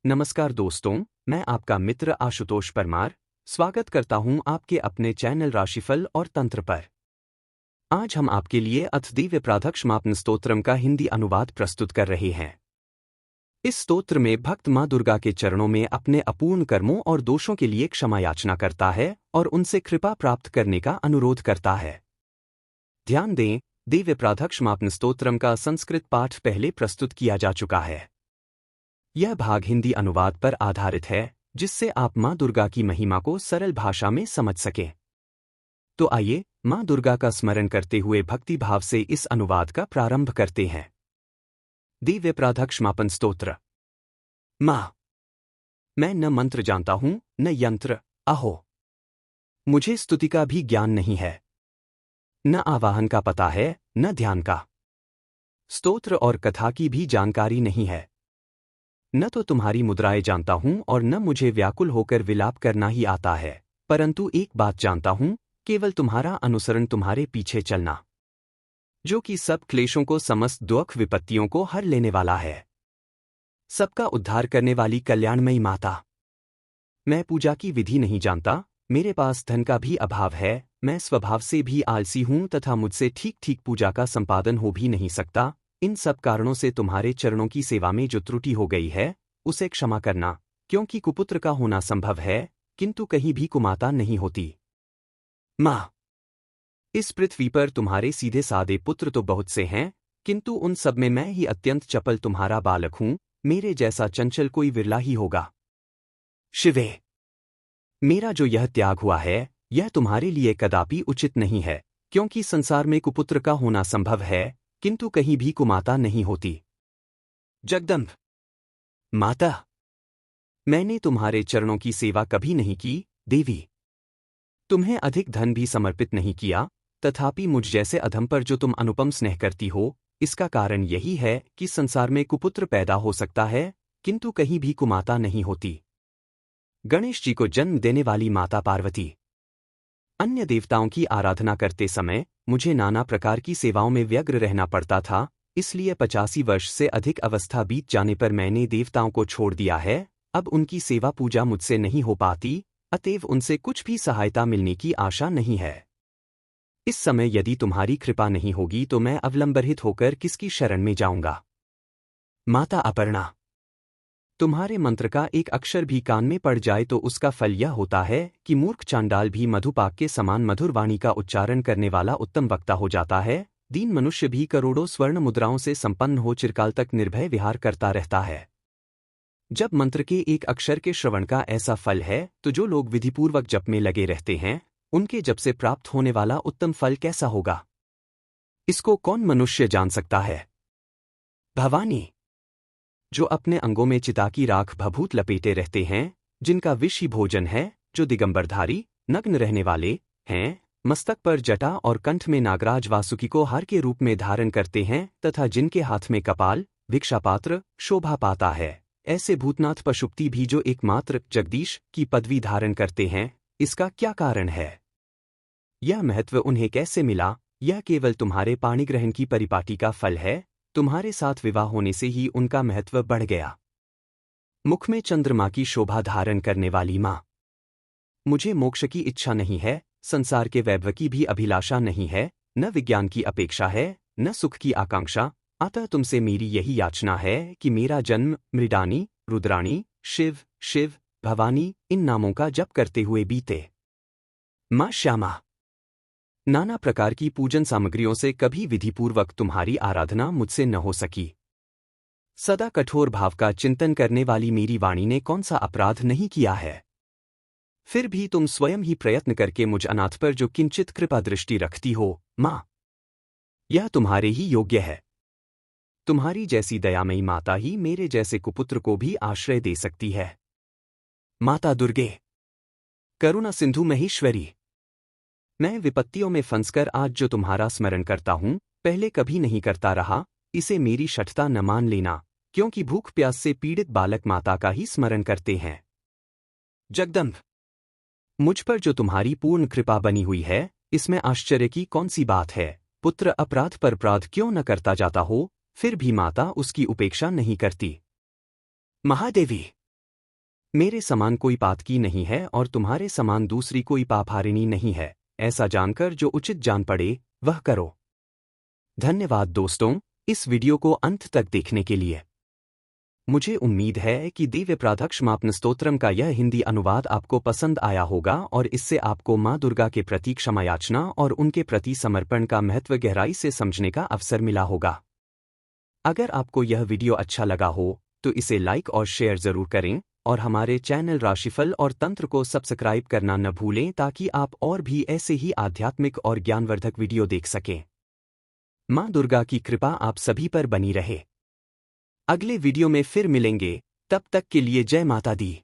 नमस्कार दोस्तों, मैं आपका मित्र आशुतोष परमार स्वागत करता हूं आपके अपने चैनल राशिफल और तंत्र पर। आज हम आपके लिए अथ दिव्य प्रातःक्षमापन स्तोत्रम का हिंदी अनुवाद प्रस्तुत कर रहे हैं। इस स्तोत्र में भक्त मां दुर्गा के चरणों में अपने अपूर्ण कर्मों और दोषों के लिए क्षमा याचना करता है और उनसे कृपा प्राप्त करने का अनुरोध करता है। ध्यान दें, दिव्य प्रातःक्षमापन स्तोत्रम का संस्कृत पाठ पहले प्रस्तुत किया जा चुका है। यह भाग हिंदी अनुवाद पर आधारित है, जिससे आप मां दुर्गा की महिमा को सरल भाषा में समझ सकें। तो आइए मां दुर्गा का स्मरण करते हुए भक्ति भाव से इस अनुवाद का प्रारंभ करते हैं। दिव्य प्रातःक्षमापन स्तोत्र। मां, मैं न मंत्र जानता हूं न यंत्र, अहो। मुझे स्तुति का भी ज्ञान नहीं है, न आवाहन का पता है न ध्यान का। स्तोत्र और कथा की भी जानकारी नहीं है। न तो तुम्हारी मुद्राएं जानता हूं और न मुझे व्याकुल होकर विलाप करना ही आता है, परंतु एक बात जानता हूं, केवल तुम्हारा अनुसरण, तुम्हारे पीछे चलना, जो कि सब क्लेशों को, समस्त दुख विपत्तियों को हर लेने वाला है, सबका उद्धार करने वाली कल्याणमयी माता। मैं पूजा की विधि नहीं जानता, मेरे पास धन का भी अभाव है, मैं स्वभाव से भी आलसी हूं तथा मुझसे ठीक ठीक पूजा का संपादन हो भी नहीं सकता। इन सब कारणों से तुम्हारे चरणों की सेवा में जो त्रुटि हो गई है उसे क्षमा करना, क्योंकि कुपुत्र का होना संभव है किंतु कहीं भी कुमाता नहीं होती। मां, इस पृथ्वी पर तुम्हारे सीधे सादे पुत्र तो बहुत से हैं, किंतु उन सब में मैं ही अत्यंत चपल तुम्हारा बालक हूं, मेरे जैसा चंचल कोई विरला ही होगा। शिवे, मेरा जो यह त्याग हुआ है यह तुम्हारे लिए कदापि उचित नहीं है, क्योंकि संसार में कुपुत्र का होना संभव है किंतु कहीं भी कुमाता नहीं होती। जगदम्ब माता, मैंने तुम्हारे चरणों की सेवा कभी नहीं की। देवी, तुम्हें अधिक धन भी समर्पित नहीं किया, तथापि मुझ जैसे अधम पर जो तुम अनुपम स्नेह करती हो, इसका कारण यही है कि संसार में कुपुत्र पैदा हो सकता है किंतु कहीं भी कुमाता नहीं होती। गणेश जी को जन्म देने वाली माता पार्वती। अन्य देवताओं की आराधना करते समय मुझे नाना प्रकार की सेवाओं में व्यग्र रहना पड़ता था, इसलिए 85 वर्ष से अधिक अवस्था बीत जाने पर मैंने देवताओं को छोड़ दिया है। अब उनकी सेवा पूजा मुझसे नहीं हो पाती, अतएव उनसे कुछ भी सहायता मिलने की आशा नहीं है। इस समय यदि तुम्हारी कृपा नहीं होगी तो मैं अवलंबित होकर किसकी शरण में जाऊंगा। माता अपर्णा, तुम्हारे मंत्र का एक अक्षर भी कान में पड़ जाए तो उसका फल यह होता है कि मूर्ख चांडाल भी मधुपाक के समान मधुर वाणी का उच्चारण करने वाला उत्तम वक्ता हो जाता है। दीन मनुष्य भी करोड़ों स्वर्ण मुद्राओं से संपन्न हो चिरकाल तक निर्भय विहार करता रहता है। जब मंत्र के एक अक्षर के श्रवण का ऐसा फल है तो जो लोग विधिपूर्वक जप में लगे रहते हैं उनके जप से प्राप्त होने वाला उत्तम फल कैसा होगा, इसको कौन मनुष्य जान सकता है। भवानी, जो अपने अंगों में चिता की राख भभूत लपेटे रहते हैं, जिनका विष ही भोजन है, जो दिगंबरधारी नग्न रहने वाले हैं, मस्तक पर जटा और कंठ में नागराज वासुकी को हार के रूप में धारण करते हैं तथा जिनके हाथ में कपाल भिक्षापात्र शोभा पाता है, ऐसे भूतनाथ पशुपति भी जो एकमात्र जगदीश की पदवी धारण करते हैं, इसका क्या कारण है। यह महत्व उन्हें कैसे मिला, यह केवल तुम्हारे पाणिग्रहण की परिपाटी का फल है। तुम्हारे साथ विवाह होने से ही उनका महत्व बढ़ गया। मुख में चंद्रमा की शोभा धारण करने वाली मां, मुझे मोक्ष की इच्छा नहीं है, संसार के वैभव की भी अभिलाषा नहीं है, न विज्ञान की अपेक्षा है न सुख की आकांक्षा, अतः तुमसे मेरी यही याचना है कि मेरा जन्म मृडानी, रुद्राणी, शिव, शिव, भवानी इन नामों का जप करते हुए बीते। मां श्यामा, नाना प्रकार की पूजन सामग्रियों से कभी विधिपूर्वक तुम्हारी आराधना मुझसे न हो सकी। सदा कठोर भाव का चिंतन करने वाली मेरी वाणी ने कौन सा अपराध नहीं किया है, फिर भी तुम स्वयं ही प्रयत्न करके मुझ अनाथ पर जो किंचित कृपा दृष्टि रखती हो, मां, यह तुम्हारे ही योग्य है। तुम्हारी जैसी दयामयी माता ही मेरे जैसे कुपुत्र को भी आश्रय दे सकती है। माता दुर्गे, करुणा सिंधु महेश्वरी, मैं विपत्तियों में फंसकर आज जो तुम्हारा स्मरण करता हूं, पहले कभी नहीं करता रहा, इसे मेरी शठता न मान लेना, क्योंकि भूख प्यास से पीड़ित बालक माता का ही स्मरण करते हैं। जगदम्ब, मुझ पर जो तुम्हारी पूर्ण कृपा बनी हुई है, इसमें आश्चर्य की कौन सी बात है। पुत्र अपराध पर अपराध क्यों न करता जाता हो, फिर भी माता उसकी उपेक्षा नहीं करती। महादेवी, मेरे समान कोई पातकी नहीं है और तुम्हारे समान दूसरी कोई पापहारिणी नहीं है, ऐसा जानकर जो उचित जान पड़े वह करो। धन्यवाद दोस्तों, इस वीडियो को अंत तक देखने के लिए। मुझे उम्मीद है कि दिव्य प्रातःक्षमापन स्तोत्रम का यह हिंदी अनुवाद आपको पसंद आया होगा और इससे आपको माँ दुर्गा के प्रति क्षमा याचना और उनके प्रति समर्पण का महत्व गहराई से समझने का अवसर मिला होगा। अगर आपको यह वीडियो अच्छा लगा हो तो इसे लाइक और शेयर जरूर करें और हमारे चैनल राशिफल और तंत्र को सब्सक्राइब करना न भूलें ताकि आप और भी ऐसे ही आध्यात्मिक और ज्ञानवर्धक वीडियो देख सकें। माँ दुर्गा की कृपा आप सभी पर बनी रहे। अगले वीडियो में फिर मिलेंगे, तब तक के लिए जय माता दी।